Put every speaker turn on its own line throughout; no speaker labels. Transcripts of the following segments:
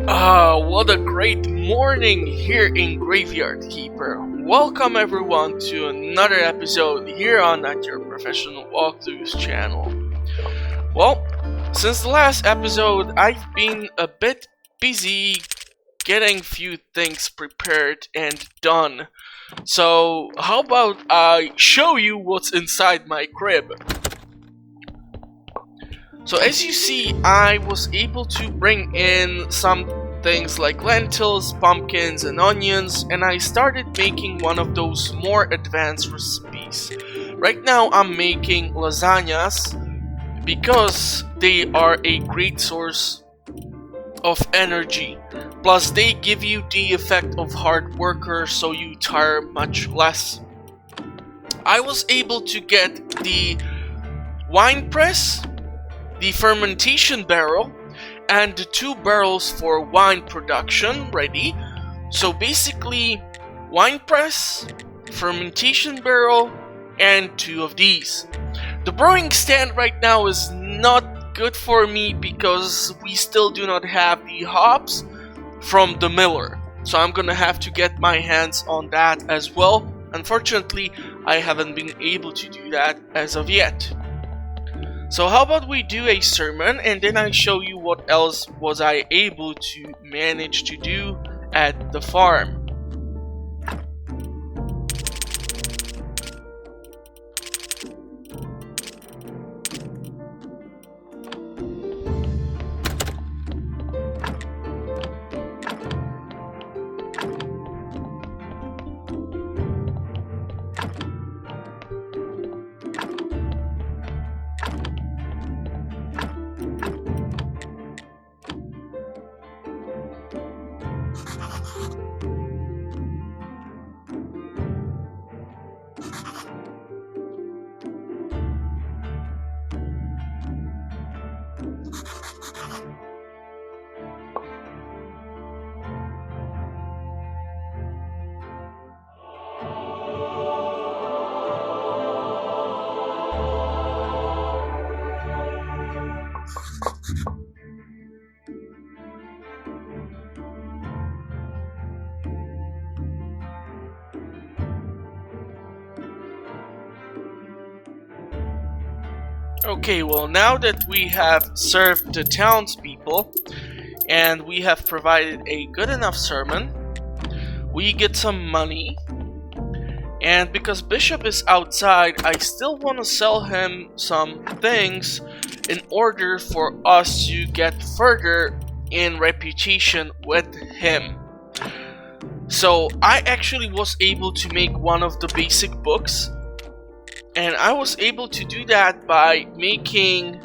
What a great morning here in Graveayrd, Keeper. Welcome everyone to another episode here on your Professional Walkthroughs channel. Well, since the last episode, I've been a bit busy getting few things prepared and done. So, how about I show you what's inside my crib? So as you see, I was able to bring in some things like lentils, pumpkins, and onions, and I started making one of those more advanced recipes. Right now I'm making lasagnas because they are a great source of energy. Plus they give you the effect of hard worker, so you tire much less. I was able to get the wine press, the fermentation barrel, and the 2 barrels for wine production ready. So basically, wine press, fermentation barrel, and 2 of these. The brewing stand right now is not good for me because we still do not have the hops from the miller. So I'm gonna have to get my hands on that as well. Unfortunately, I haven't been able to do that as of yet. So how about we do a sermon and then I show you what else was I able to manage to do at the farm. Okay, well now that we have served the townspeople and we have provided a good enough sermon, we get some money. And because Bishop is outside, I still want to sell him some things in order for us to get further in reputation with him. So I actually was able to make one of the basic books. And I was able to do that by making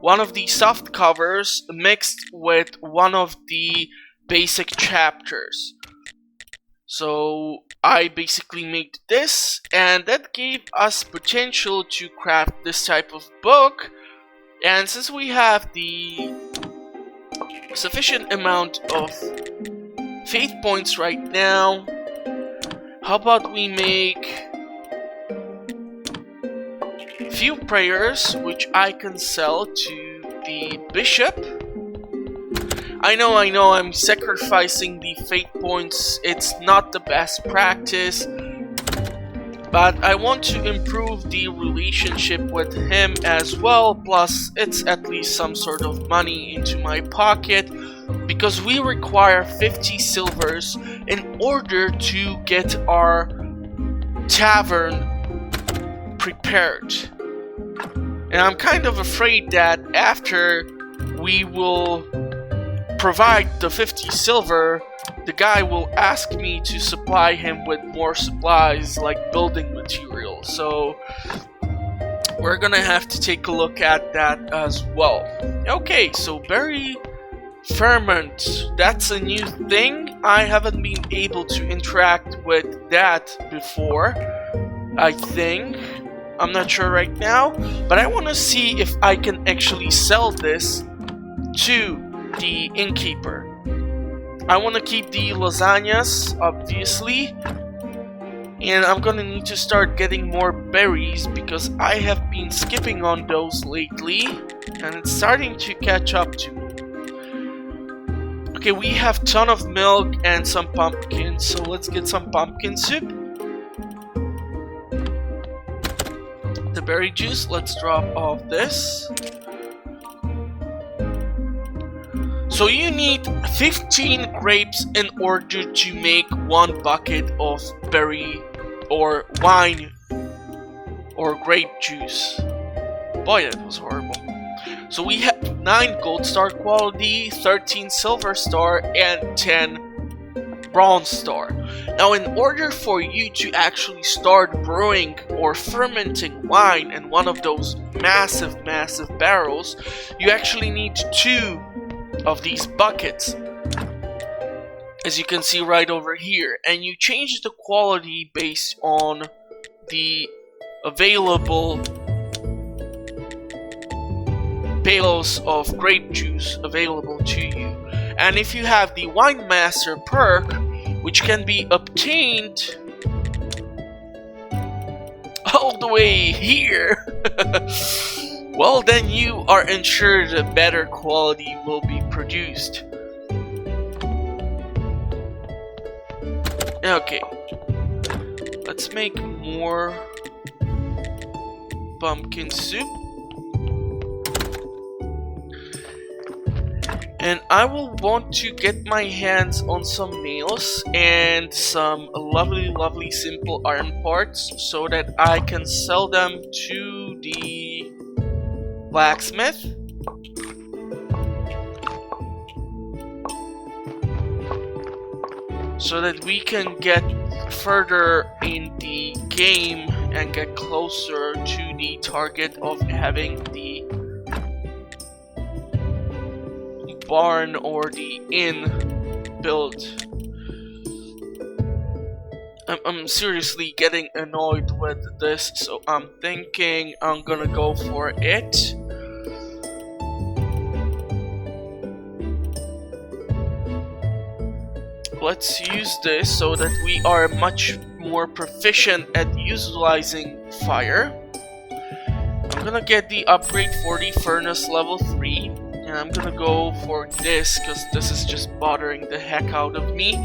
one of the soft covers mixed with one of the basic chapters. So I basically made this, and that gave us potential to craft this type of book. And since we have the sufficient amount of faith points right now, how about we make few prayers which I can sell to the bishop. I know I'm sacrificing the faith points. It's not the best practice, but I want to improve the relationship with him as well. Plus it's at least some sort of money into my pocket, because we require 50 silvers in order to get our tavern prepared. And I'm kind of afraid that after we will provide the 50 silver, the guy will ask me to supply him with more supplies like building materials. So we're gonna have to take a look at that as well. Okay, so berry ferment, that's a new thing. I haven't been able to interact with that before, I think. I'm not sure right now, but I want to see if I can actually sell this to the innkeeper. I want to keep the lasagnas, obviously, and I'm gonna need to start getting more berries because I have been skipping on those lately, and it's starting to catch up to me. Okay, we have ton of milk and some pumpkins, so let's get some pumpkin soup. The berry juice, let's drop off this. So you need 15 grapes in order to make 1 bucket of berry or wine or grape juice. Boy, that was horrible. So we have 9 gold star quality, 13 silver star, and 10 bronze star. Now in order for you to actually start brewing or fermenting wine in one of those massive barrels, you actually need 2 of these buckets, as you can see right over here, and you change the quality based on the available pails of grape juice available to you. And if you have the Wine Master perk, which can be obtained all the way here, well, then you are ensured a better quality will be produced. Okay, let's make more pumpkin soup. And I will want to get my hands on some nails and some lovely simple iron parts so that I can sell them to the blacksmith. So that we can get further in the game and get closer to the target of having the barn or the inn built. I'm seriously getting annoyed with this, so I'm thinking I'm gonna go for it. Let's use this so that we are much more proficient at utilizing fire. I'm gonna get the upgrade for the furnace level 3. And I'm gonna go for this because this is just bothering the heck out of me.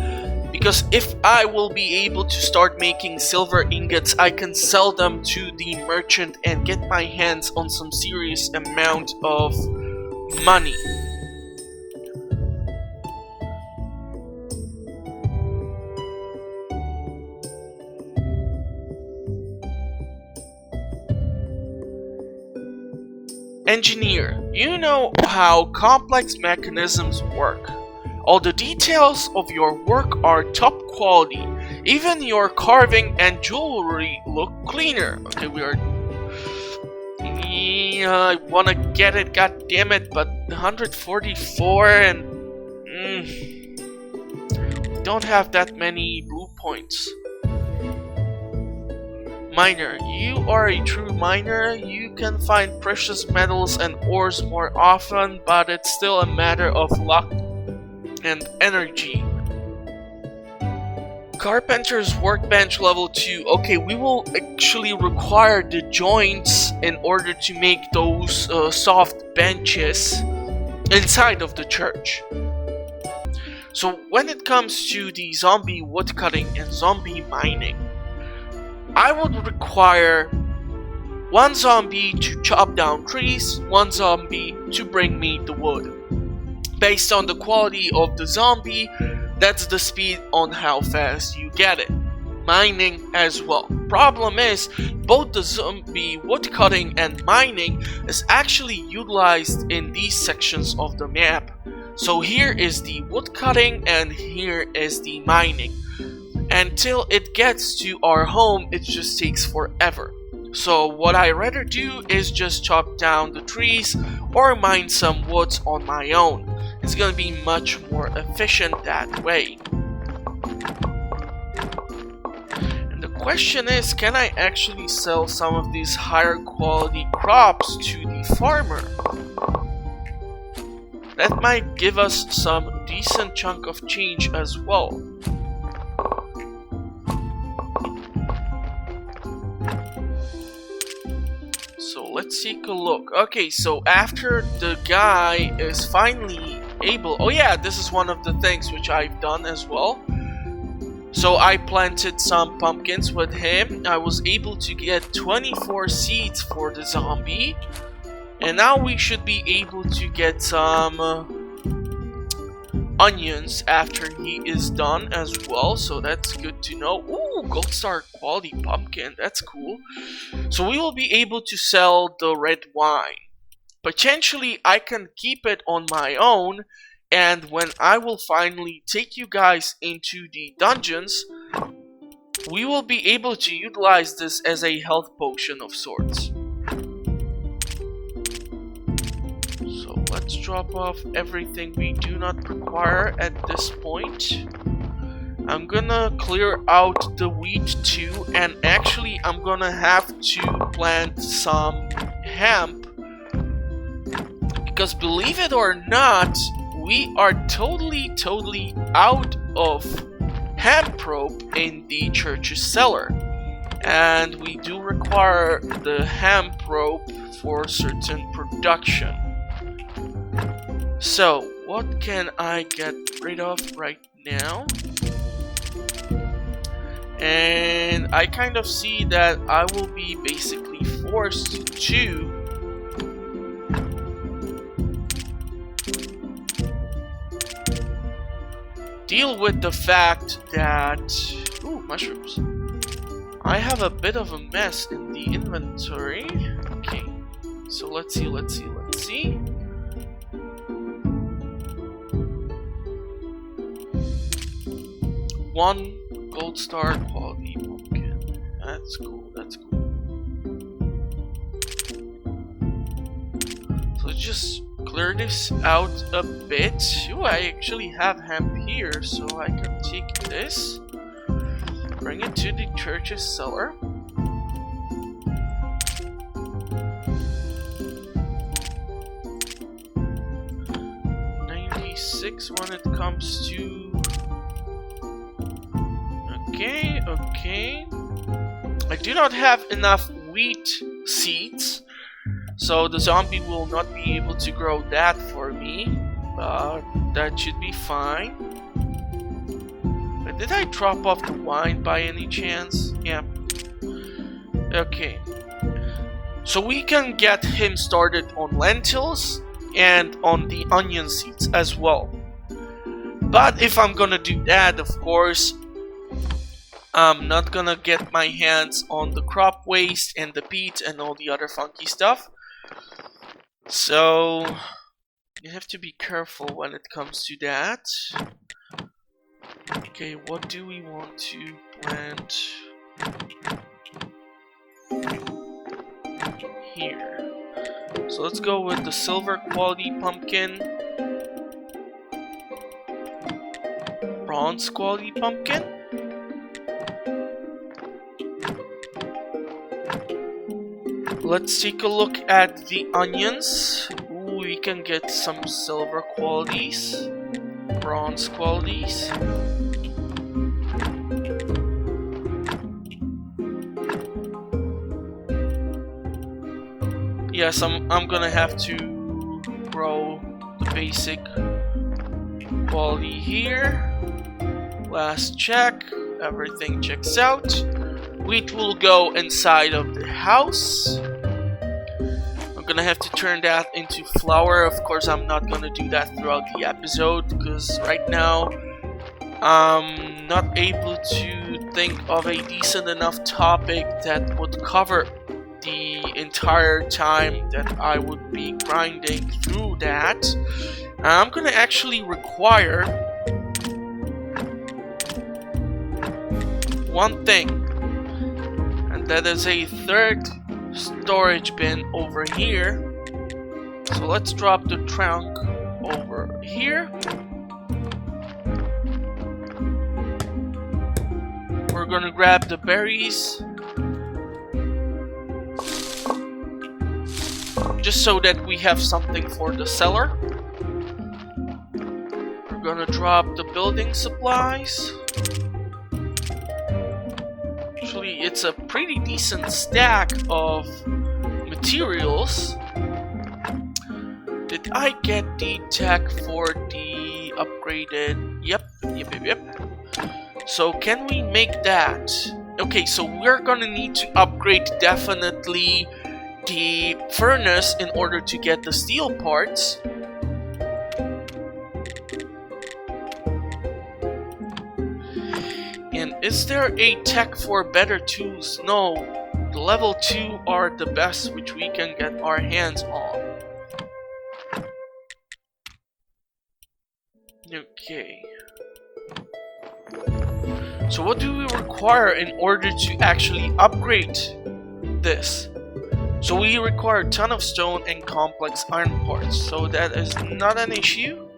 Because if I will be able to start making silver ingots, I can sell them to the merchant and get my hands on some serious amount of money. Engineer, you know how complex mechanisms work. All the details of your work are top quality. Even your carving and jewelry look cleaner. Okay, we are... Yeah, I wanna get it, god damn it, but 144 and... don't have that many blue points. Miner, you are a true miner. You can find precious metals and ores more often, but it's still a matter of luck and energy. Carpenter's workbench level 2. Okay, we will actually require the joints in order to make those soft benches inside of the church. So when it comes to the zombie woodcutting and zombie mining, I would require 1 zombie to chop down trees, 1 zombie to bring me the wood. Based on the quality of the zombie, that's the speed on how fast you get it. Mining as well. Problem is, both the zombie woodcutting and mining is actually utilized in these sections of the map. So here is the woodcutting and here is the mining. Until it gets to our home, it just takes forever. So what I rather do is just chop down the trees or mine some woods on my own. It's gonna be much more efficient that way. And the question is, can I actually sell some of these higher quality crops to the farmer? That might give us some decent chunk of change as well. So let's take a look. Okay, so after the guy is finally able... Oh yeah, this is one of the things which I've done as well. So I planted some pumpkins with him. I was able to get 24 seeds for the zombie. And now we should be able to get some onions after he is done as well. So that's good to know. Ooh, gold star quality pumpkin. That's cool. So we will be able to sell the red wine. Potentially I can keep it on my own. And when I will finally take you guys into the dungeons, we will be able to utilize this as a health potion of sorts. So let's drop off everything we do not require at this point. I'm gonna clear out the wheat too, and actually I'm gonna have to plant some hemp. Because believe it or not, we are totally out of hemp rope in the church's cellar. And we do require the hemp rope for certain production. So, what can I get rid of right now? And I kind of see that I will be basically forced to deal with the fact that... Ooh, mushrooms. I have a bit of a mess in the inventory. Okay, so let's see. One gold star quality pumpkin. That's cool. So just clear this out a bit. Ooh, I actually have hemp here, so I can take this, bring it to the church's cellar. $96 when it comes to... Okay. I do not have enough wheat seeds, so the zombie will not be able to grow that for me, but that should be fine. But did I drop off the wine by any chance? Yeah. Okay. So we can get him started on lentils and on the onion seeds as well. But if I'm gonna do that, of course, I'm not gonna get my hands on the crop waste and the peat and all the other funky stuff. So you have to be careful when it comes to that. Okay, what do we want to plant here? So let's go with the silver quality pumpkin, bronze quality pumpkin, let's take a look at the onions. Ooh, we can get some silver qualities, bronze qualities. Yes, I'm gonna have to grow the basic quality here. Last check, everything checks out. Wheat will go inside of the house. I'm gonna have to turn that into flour. Of course, I'm not gonna do that throughout the episode because right now I'm not able to think of a decent enough topic that would cover the entire time that I would be grinding through that. I'm gonna actually require one thing, and that is a third storage bin over here. So let's drop the trunk over here. We're gonna grab the berries, just so that we have something for the cellar. We're gonna drop the building supplies. Actually, it's a pretty decent stack of materials. Did I get the tech for the upgraded? Yep. So can we make that? Okay, so we're gonna need to upgrade definitely the furnace in order to get the steel parts. And is there a tech for better tools? No, the level 2 are the best which we can get our hands on. Okay. So what do we require in order to actually upgrade this? So we require a ton of stone and complex iron parts, so that is not an issue.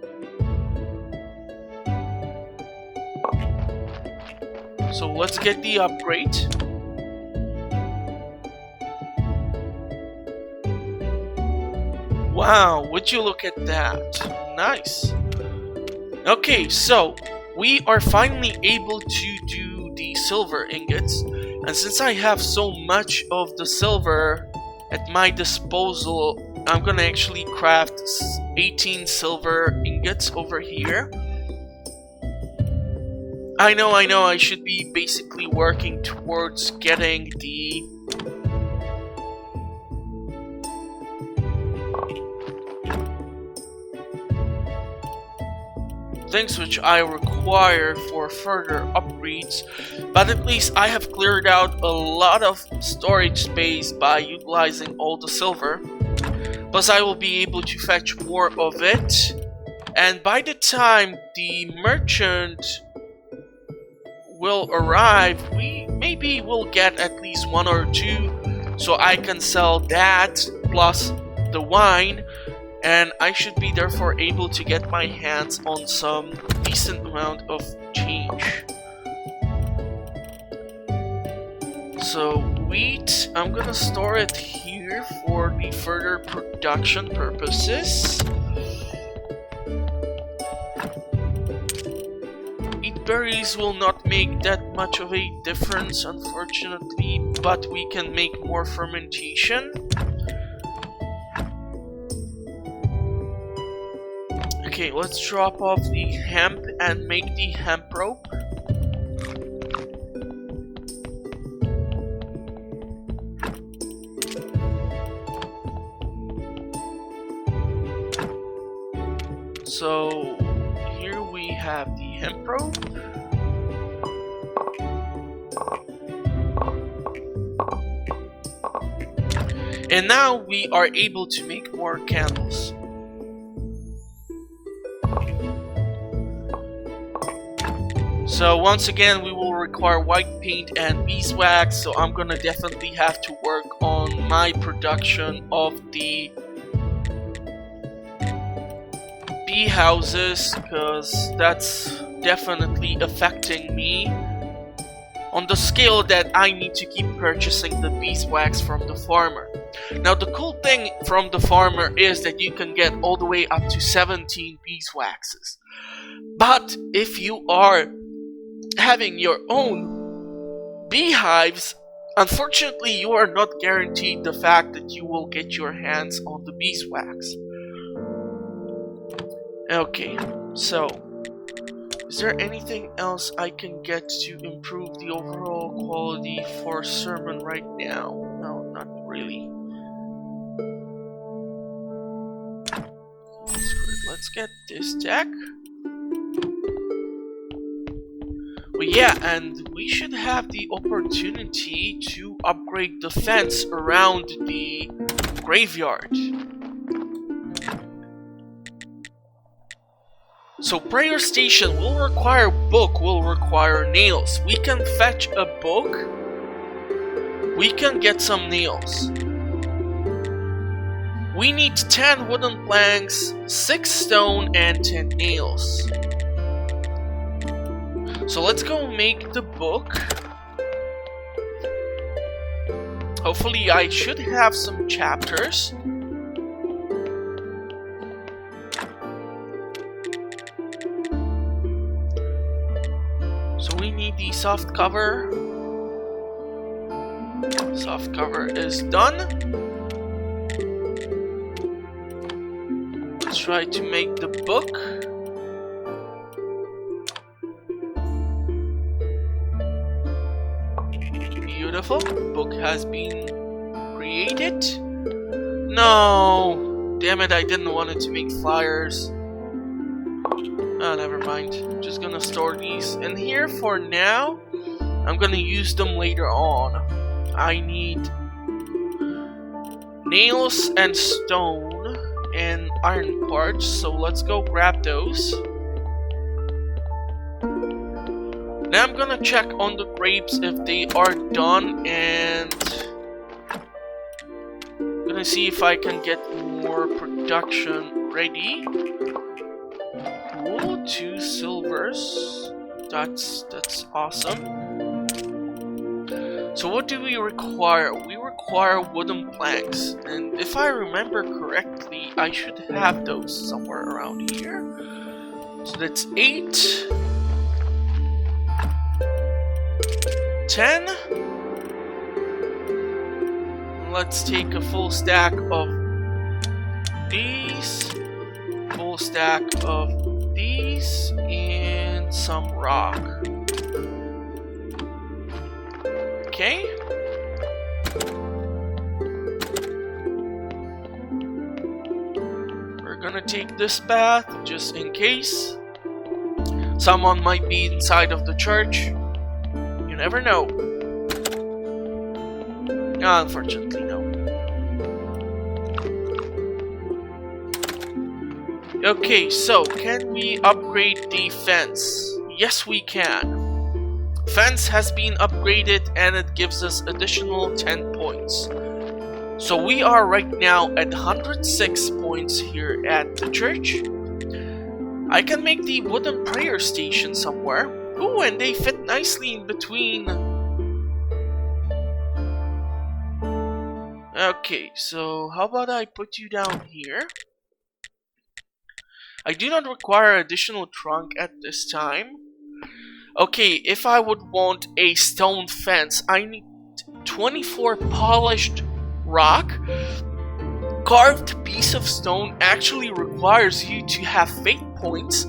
So let's get the upgrade. Wow, would you look at that? Nice. Okay, so we are finally able to do the silver ingots, and since I have so much of the silver at my disposal, I'm gonna actually craft 18 silver ingots over here. I know, I should be basically working towards getting the things which I require for further upgrades, but at least I have cleared out a lot of storage space by utilizing all the silver. Plus I will be able to fetch more of it, and by the time the merchant will arrive, we maybe will get at least 1 or 2, so I can sell that plus the wine, and I should be therefore able to get my hands on some decent amount of change. So wheat, I'm gonna store it here for the further production purposes. Wheat berries will not make that much of a difference, unfortunately, but we can make more fermentation. Okay, let's drop off the hemp and make the hemp rope. So here we have the hemp rope. And now we are able to make more candles. So once again, we will require white paint and beeswax, so I'm gonna definitely have to work on my production of the bee houses, because that's definitely affecting me on the scale that I need to keep purchasing the beeswax from the farmer. Now the cool thing from the farmer is that you can get all the way up to 17 beeswaxes. But if you are having your own beehives, unfortunately you are not guaranteed the fact that you will get your hands on the beeswax. Okay, so is there anything else I can get to improve the overall quality for sermon right now? No, not really. Let's get this deck. Well, yeah, and we should have the opportunity to upgrade the fence around the graveyard. So prayer station will require book, will require nails. We can fetch a book. We can get some nails. We need 10 wooden planks, 6 stone, and 10 nails. So let's go make the book. Hopefully I should have some chapters. So we need the soft cover. Soft cover is done. try to make the book. Beautiful. Book has been created. No! Damn it, I didn't want it to make flyers. Oh, never mind. I'm just gonna store these in here for now. I'm gonna use them later on. I need nails and stone and iron parts, so let's go grab those. Now I'm gonna check on the grapes if they are done, and I'm gonna see if I can get more production ready. Cool, 2 silvers. That's awesome. So what do we require? We require wooden planks, and if I remember correctly, I should have those somewhere around here. So that's 8. 10. Let's take a full stack of these, full stack of these, and some rock. Okay. We're gonna take this path just in case. Someone might be inside of the church. Never know. Unfortunately, no. Okay, so can we upgrade the fence? Yes, we can. Fence has been upgraded and it gives us additional 10 points. So we are right now at 106 points here at the church. I can make the wooden prayer station somewhere. Ooh, and they fit nicely in between. Okay, so how about I put you down here? I do not require additional trunk at this time. Okay, if I would want a stone fence, I need 24 polished rock. Carved piece of stone actually requires you to have fate points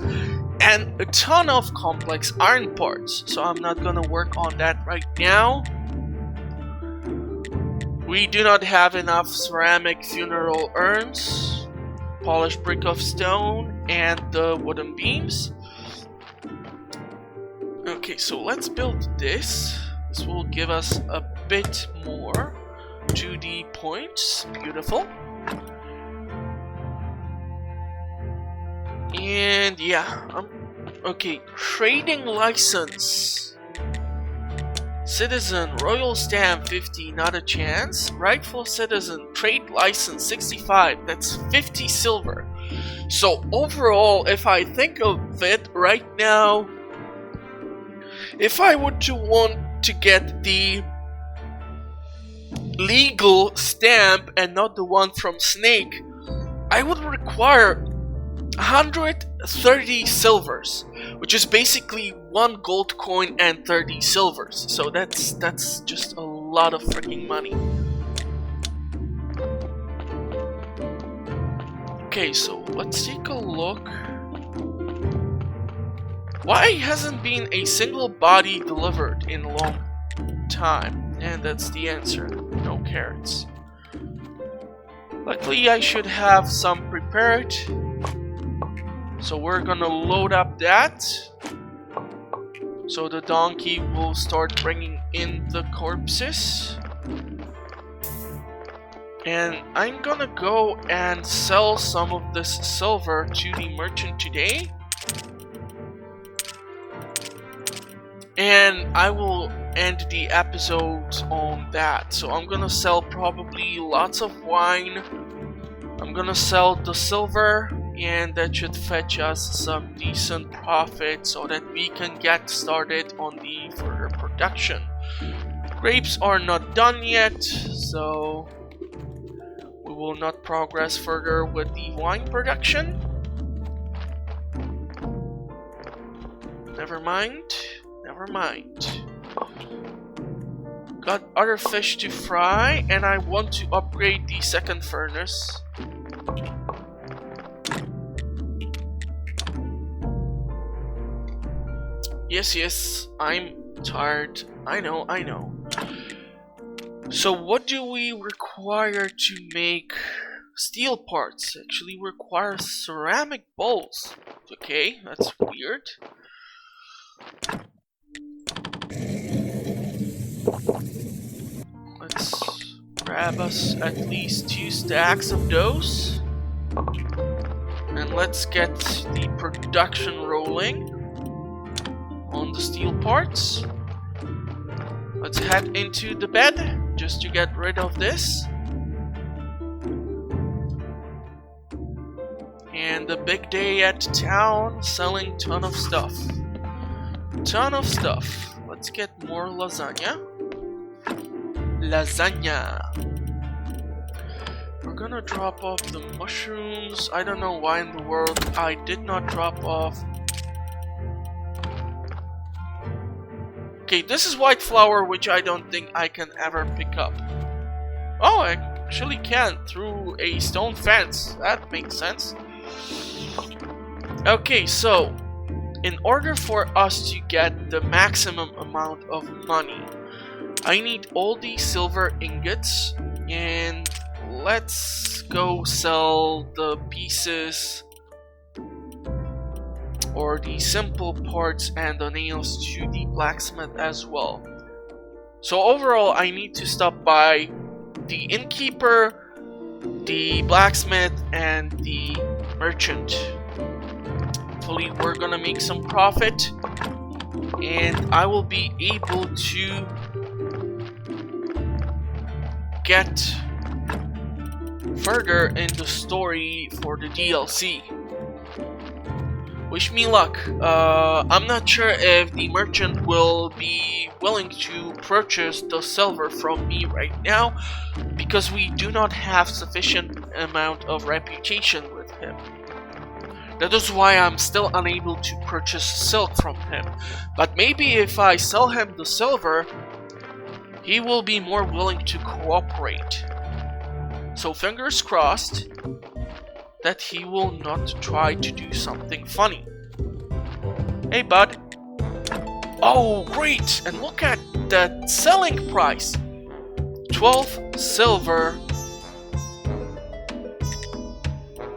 and a ton of complex iron parts, so I'm not gonna work on that right now. We do not have enough ceramic funeral urns, polished brick of stone, and the wooden beams. Okay, so let's build this. This will give us a bit more 2D points. Beautiful. And yeah, okay, trading license. Citizen, royal stamp 50, not a chance. Rightful citizen, trade license 65, that's 50 silver. So overall, if I think of it right now, if I were to want to get the legal stamp and not the one from Snake, I would require 130 silvers, which is basically 1 gold coin and 30 silvers. So that's just a lot of freaking money. Okay, so let's take a look. Why hasn't been a single body delivered in a long time? And that's the answer. No carrots. Luckily, I should have some prepared. So we're gonna load up that. So the donkey will start bringing in the corpses. And I'm gonna go and sell some of this silver to the merchant today. And I will end the episode on that. So I'm gonna sell probably lots of wine. I'm gonna sell the silver, and that should fetch us some decent profit so that we can get started on the further production. Grapes are not done yet, so we will not progress further with the wine production. Never mind. Never mind. Got other fish to fry, and I want to upgrade the second furnace. Yes, I'm tired. I know. So what do we require to make steel parts? Actually require ceramic bowls. Okay, that's weird. Let's grab us at least 2 stacks of those. And let's get the production rolling on the steel parts. Let's head into the bed just to get rid of this. And a big day at town, selling ton of stuff. Let's get more lasagna. We're gonna drop off the mushrooms. I don't know why in the world I did not drop off. Okay, this is white flour, which I don't think I can ever pick up. Oh, I actually can through a stone fence. That makes sense. Okay, so in order for us to get the maximum amount of money, I need all these silver ingots, and let's go sell the pieces or the simple parts and the nails to the blacksmith as well. So overall I need to stop by the innkeeper, the blacksmith, and the merchant. Hopefully we're gonna make some profit and I will be able to get further in the story for the DLC. Wish me luck. I'm not sure if the merchant will be willing to purchase the silver from me right now because we do not have sufficient amount of reputation with him. That is why I'm still unable to purchase silk from him. But maybe if I sell him the silver, he will be more willing to cooperate. So fingers crossed that he will not try to do something funny. Hey bud. Oh great, and look at that selling price. 12 silver.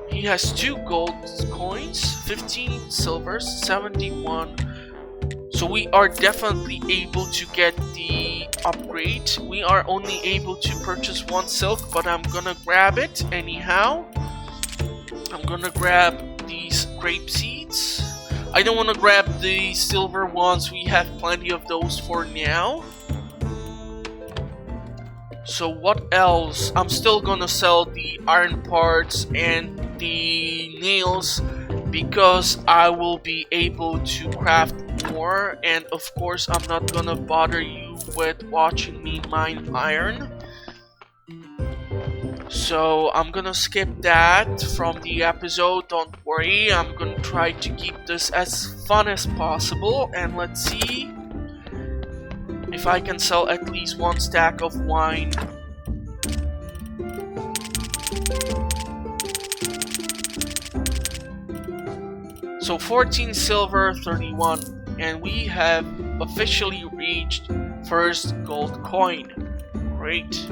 He has 2 gold coins, 15 silvers, 71. So we are definitely able to get the upgrade. We are only able to purchase 1 silk, but I'm gonna grab it anyhow. I'm gonna grab these grape seeds. I don't want to grab the silver ones, we have plenty of those for now. So what else? I'm still gonna sell the iron parts and the nails because I will be able to craft more, and of course I'm not gonna bother you with watching me mine iron. So I'm gonna skip that from the episode, don't worry. I'm gonna try to keep this as fun as possible, and let's see if I can sell at least 1 stack of wine. So 14 silver, 31, and we have officially reached first gold coin. Great.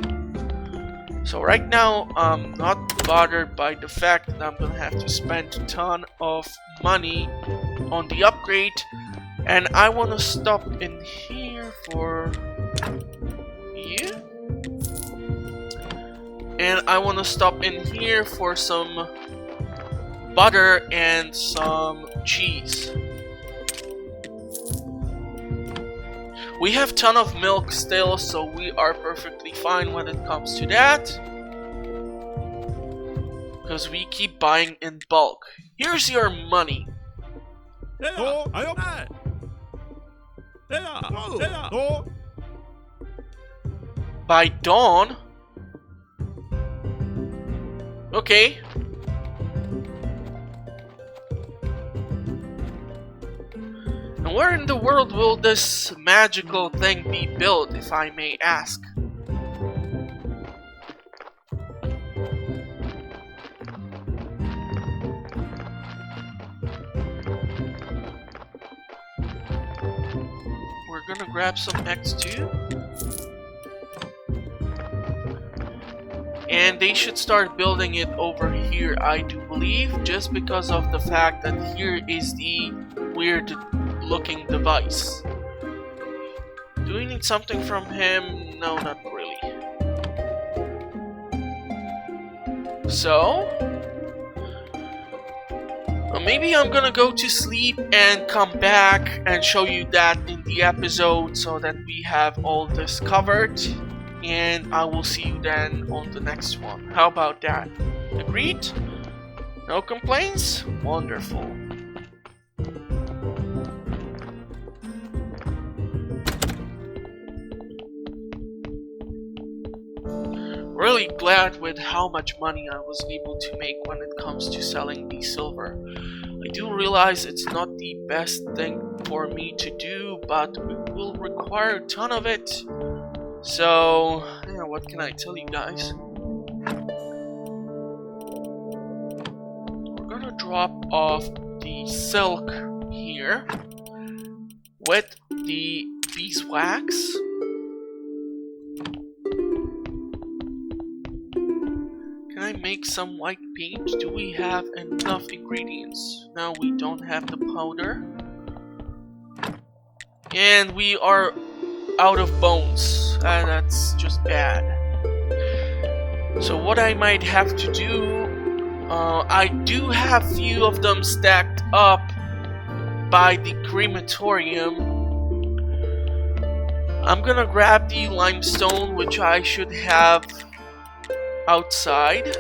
So right now I'm not bothered by the fact that I'm gonna have to spend a ton of money on the upgrade, and I wanna stop in here for you, and I wanna stop in here for some butter and some cheese. We have ton of milk still, so we are perfectly fine when it comes to that, because we keep buying in bulk. Here's your money. By dawn? Okay. And where in the world will this magical thing be built, if I may ask? We're gonna grab some eggs too. And they should start building it over here, I do believe, just because of the fact that here is the weird looking device. Do we need something from him? No, not really. So, maybe I'm gonna go to sleep and come back and show you that in the episode so that we have all this covered. And I will see you then on the next one. How about that? Agreed? No complaints? Wonderful. Really glad with how much money I was able to make when it comes to selling the silver. I do realize it's not the best thing for me to do, but it will require a ton of it. So, yeah, what can I tell you guys? We're gonna drop off the silk here with the beeswax. Can I make some white paint? Do we have enough ingredients? No, we don't have the powder. And we are out of bones. That's just bad. So what I might have to do, I do have few of them stacked up by the crematorium. I'm gonna grab the limestone, which I should have outside.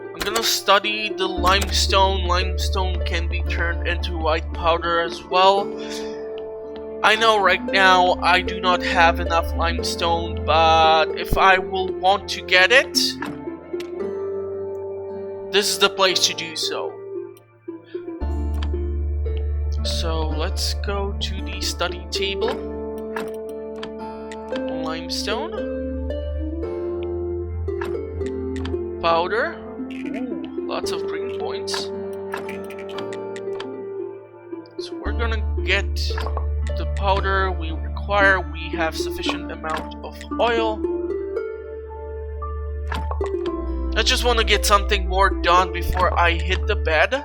I'm gonna study the limestone. Limestone can be turned into white powder as well. I know right now I do not have enough limestone, but if I will want to get it, this is the place to do so. So let's go to the study table. Limestone. Powder. Ooh, lots of green points. So we're gonna get the powder we require. We have sufficient amount of oil. I just want to get something more done before I hit the bed.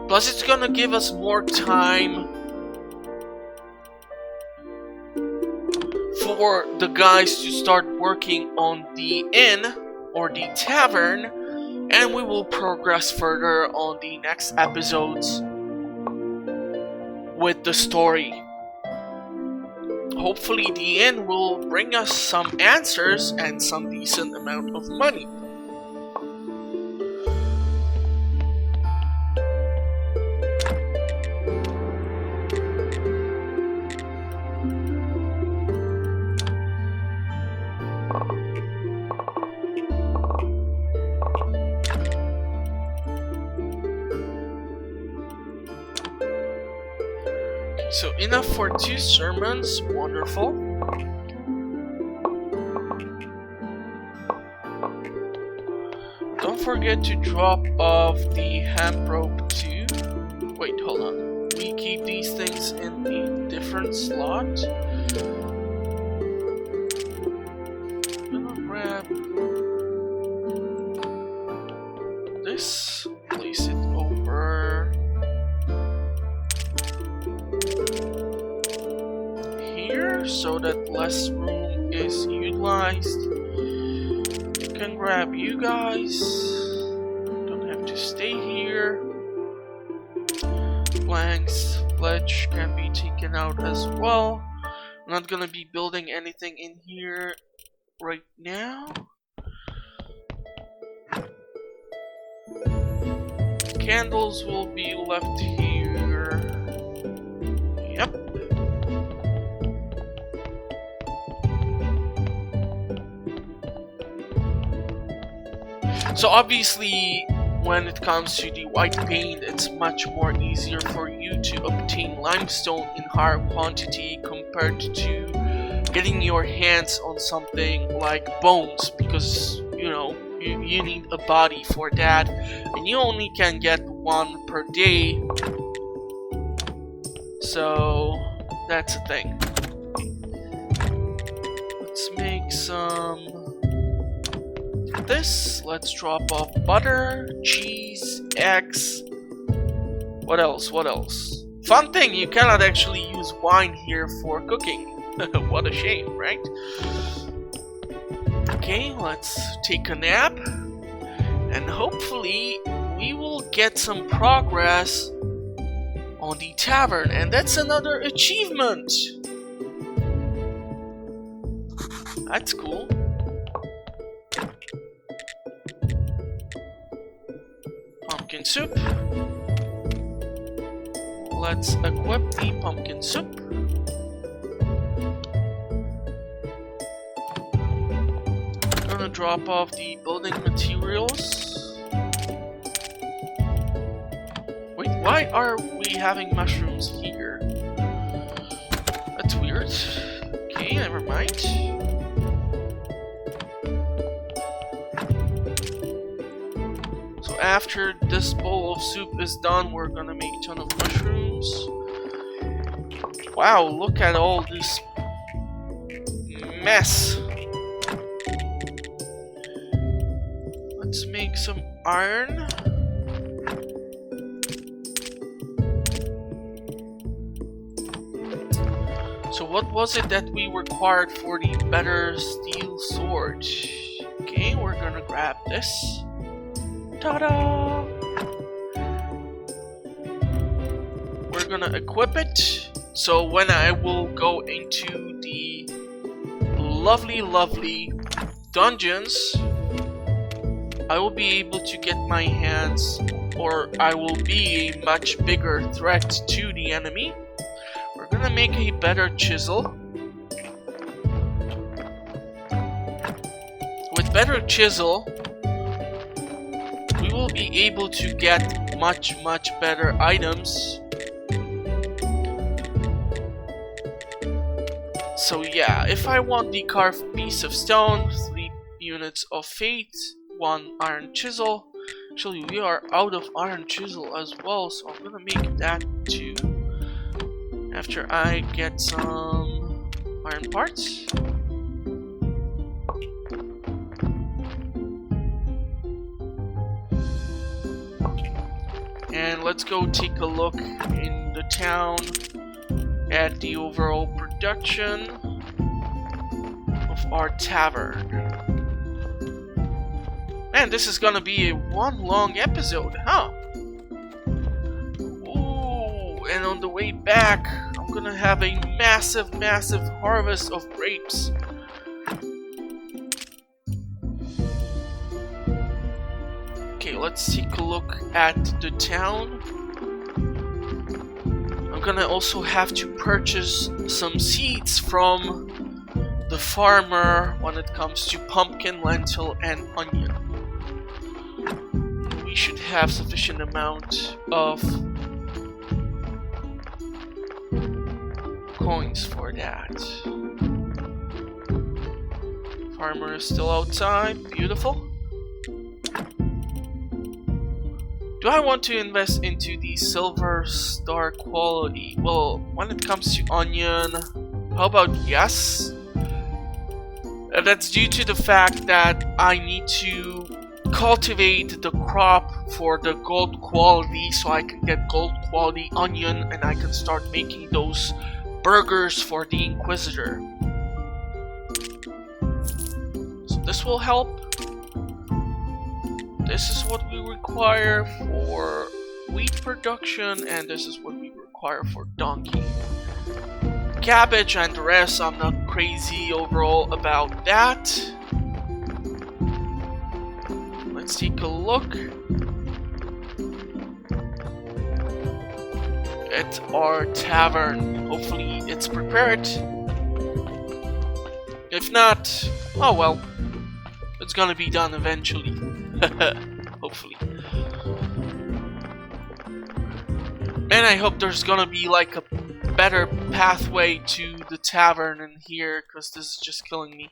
Plus it's gonna give us more time for the guys to start working on the inn or the tavern, and we will progress further on the next episodes with the story. Hopefully the inn will bring us some answers and some decent amount of money. So enough for 2 sermons, wonderful. Don't forget to drop off the hemp rope too. Wait, hold on. We keep these things in the different slot. I'm gonna grab this, place it over so that less room is utilized. You can grab you guys. Don't have to stay here. Planks, ledge can be taken out as well. I'm not gonna be building anything in here right now. Candles will be left here. Yep. So obviously, when it comes to the white paint, it's much more easier for you to obtain limestone in higher quantity compared to getting your hands on something like bones, because you need a body for that, and you only can get one per day. So that's a thing. Let's make some this. Let's drop off butter, cheese, eggs. What else? What else? Fun thing, you cannot actually use wine here for cooking. What a shame, right? Okay, let's take a nap. And hopefully we will get some progress on the tavern. And that's another achievement. That's cool. Pumpkin soup. Let's equip the pumpkin soup. Gonna drop off the building materials. Wait, why are we having mushrooms here? That's weird. Okay, never mind. So after this bowl of soup is done, we're gonna make a ton of mushrooms. Wow, look at all this mess. Let's make some iron. So what was it that we required for the better steel sword? Okay, we're gonna grab this. Ta-da! We're gonna equip it. So when I will go into the lovely, lovely dungeons, I will be able to get my hands, or I will be a much bigger threat to the enemy. We're gonna make a better chisel. With better chisel, we will be able to get much better items. So yeah, if I want the carved piece of stone, 3 units of faith, 1 iron chisel. Actually, we are out of iron chisel as well, so I'm gonna make that too. After I get some iron parts. And let's go take a look in the town at the overall production of our tavern. Man, this is gonna be a one long episode, huh? Ooh, and on the way back, I'm gonna have a massive harvest of grapes. Okay, let's take a look at the town. I'm gonna also have to purchase some seeds from the farmer when it comes to pumpkin, lentil, and onion. We should have sufficient amount of coins for that. Farmer is still outside. Beautiful. Do I want to invest into the silver star quality? Well, when it comes to onion, how about yes? That's due to the fact that I need to cultivate the crop for the gold quality so I can get gold quality onion and I can start making those burgers for the Inquisitor. So this will help. This is what we require for wheat production, and this is what we require for donkey. Cabbage and the rest, I'm not crazy overall about that. Let's take a look at our tavern. Hopefully it's prepared. If not, oh well, it's gonna be done eventually. Hopefully. And I hope there's gonna be like a better pathway to the tavern in here, because this is just killing me.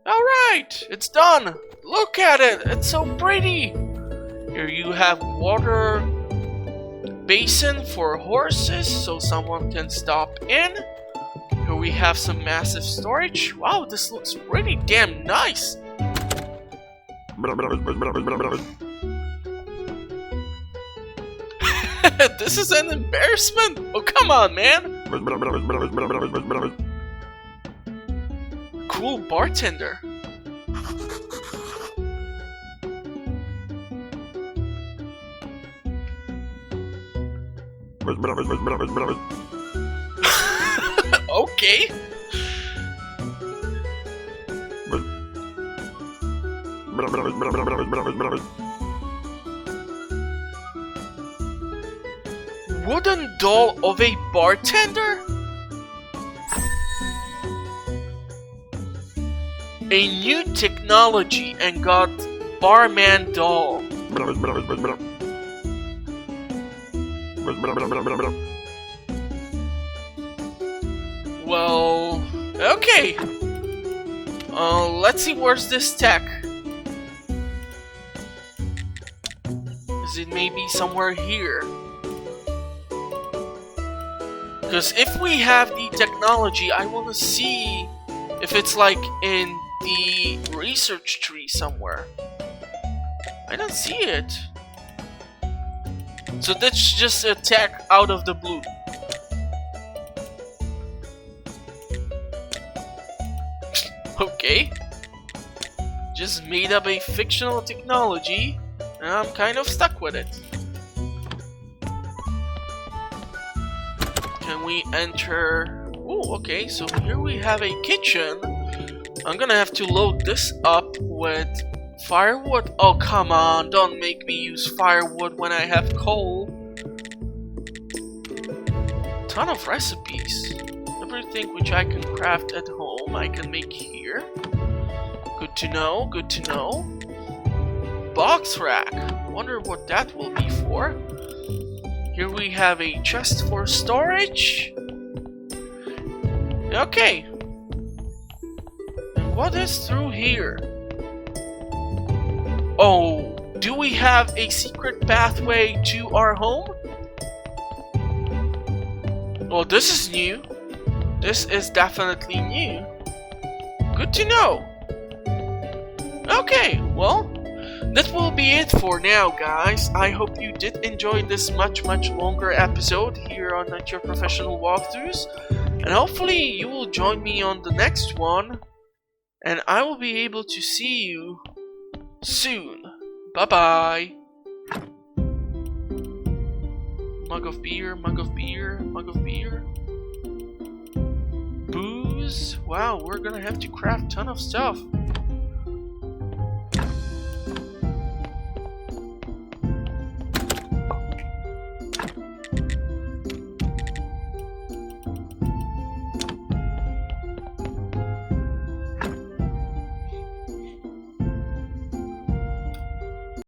Alright, it's done. Look at it, it's so pretty. Here you have water basin for horses so someone can stop in. Here we have some massive storage. Wow, this looks pretty damn nice. This is an embarrassment. Oh, come on, man. Cool bartender. Okay. Wooden doll of a bartender? A new technology and got barman doll. Well, okay. Let's see where's this tech. Is it maybe somewhere here? Because if we have the technology, I want to see if it's like in the research tree somewhere. I don't see it. So that's just a tech out of the blue. Okay. Just made up a fictional technology, and I'm kind of stuck with it. Can we enter? Oh, okay, so here we have a kitchen. I'm gonna have to load this up with firewood. Oh, come on, don't make me use firewood when I have coal. Ton of recipes. Everything which I can craft at home, I can make here. Good to know, good to know. Box rack. Wonder what that will be for. Here we have a chest for storage. Okay. And what is through here? Oh, do we have a secret pathway to our home? Well, this is new. This is definitely new. Good to know. Okay, well, that will be it for now, guys. I hope you did enjoy this much longer episode here on Your Professional Walkthroughs. And hopefully you will join me on the next one. And I will be able to see you soon. Bye-bye. Mug of beer, mug of beer, mug of beer. Booze. Wow, we're gonna have to craft a ton of stuff.